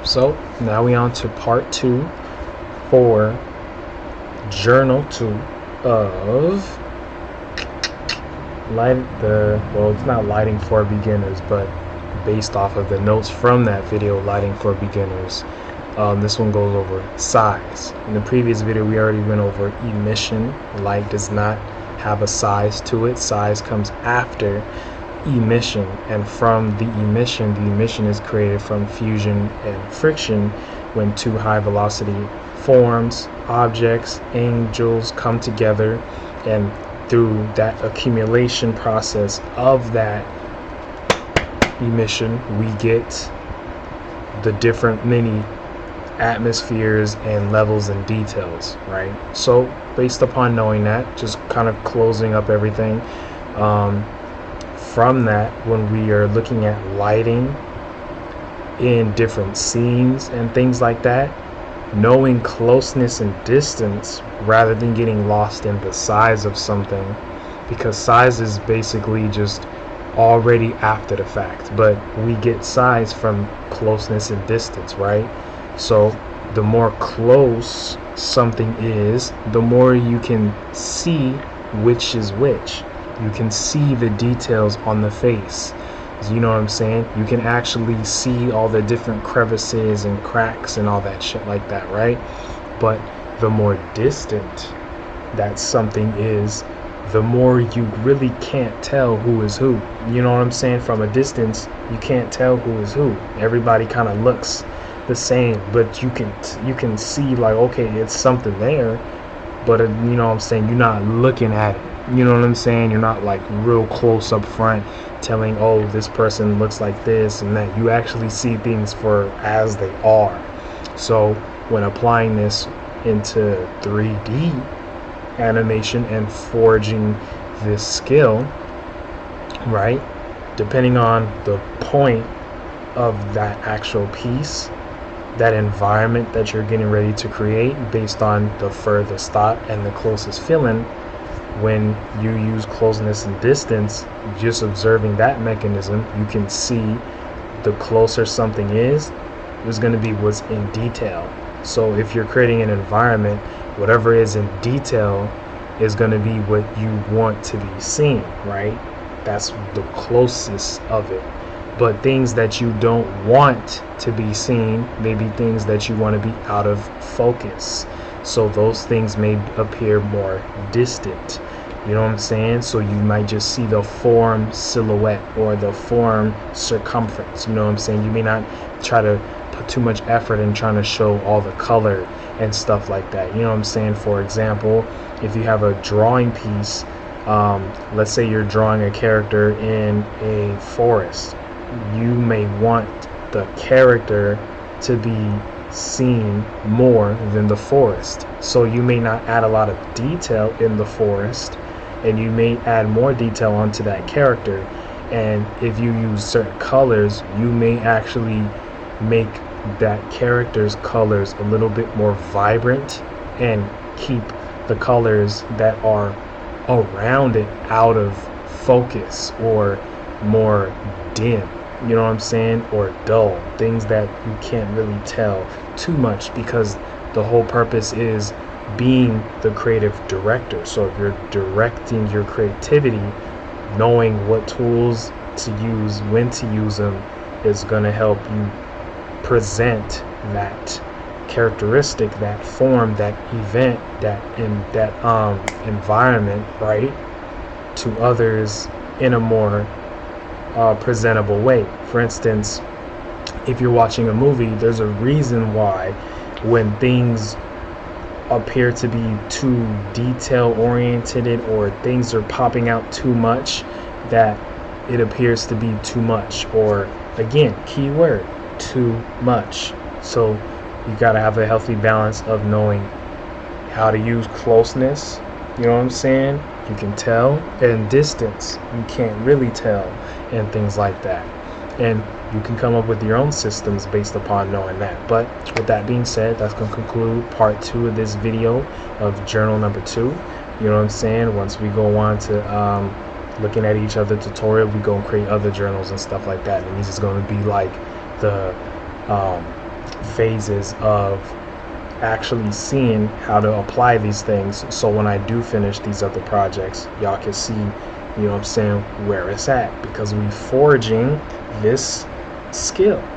So now we on to part 2 for journal 2 of it's not lighting for beginners, but based off of the notes from that video, lighting for beginners. This one goes over size. In the previous video we already went over emission. Light does not have a size to it. Size comes after emission, and from the emission is created from fusion and friction when two high velocity forms, objects, angels come together, and through that accumulation process of that emission we get the different mini atmospheres and levels and details, right? So based upon knowing that, just kind of closing up everything, from that, when we are looking at lighting in different scenes and things like that, knowing closeness and distance rather than getting lost in the size of something, because size is basically just already after the fact, but we get size from closeness and distance, right? So the more close something is, the more you can see which is which. You can see the details on the face. You know what I'm saying? You can actually see all the different crevices and cracks and all that shit like that, right? But the more distant that something is, the more you really can't tell who is who. You know what I'm saying? From a distance, you can't tell who is who. Everybody kind of looks the same, but you can see like, okay, it's something there, but you know what I'm saying, you're not looking at it. You know what I'm saying? You're not like real close up front telling, oh, this person looks like this and that. You actually see things for as they are. So when applying this into 3D animation and forging this skill, right, depending on the point of that actual piece, that environment that you're getting ready to create, based on the furthest thought and the closest feeling, when you use closeness and distance, just observing that mechanism, you can see the closer something is going to be what's in detail. So if you're creating an environment, whatever is in detail is going to be what you want to be seen, right? That's the closest of it. But things that you don't want to be seen may be things that you want to be out of focus. So those things may appear more distant. You know what I'm saying? So you might just see the form silhouette or the form circumference. You know what I'm saying? You may not try to put too much effort in trying to show all the color and stuff like that. You know what I'm saying? For example, if you have a drawing piece, let's say you're drawing a character in a forest, you may want the character to be seen more than the forest. So you may not add a lot of detail in the forest, and you may add more detail onto that character. And if you use certain colors, you may actually make that character's colors a little bit more vibrant and keep the colors that are around it out of focus or more dim. You know what I'm saying? Or dull, things that you can't really tell too much, because the whole purpose is being the creative director. So if you're directing your creativity, knowing what tools to use, when to use them, is going to help you present that characteristic, that form, that event, that environment, right, to others in a more presentable way. For instance, if you're watching a movie, there's a reason why when things appear to be too detail oriented or things are popping out too much, that it appears to be too much, or again, keyword, too much. So you got to have a healthy balance of knowing how to use closeness, you know what I'm saying, you can tell, and distance, you can't really tell, and things like that. And you can come up with your own systems based upon knowing that. But with that being said, that's going to conclude part 2 of this video of journal number 2. You know what I'm saying? Once we go on to looking at each other tutorial, we go and create other journals and stuff like that. And these is going to be like the phases of actually seeing how to apply these things, so when I do finish these other projects, y'all can see, you know what I'm saying, where it's at, because we forging this skill.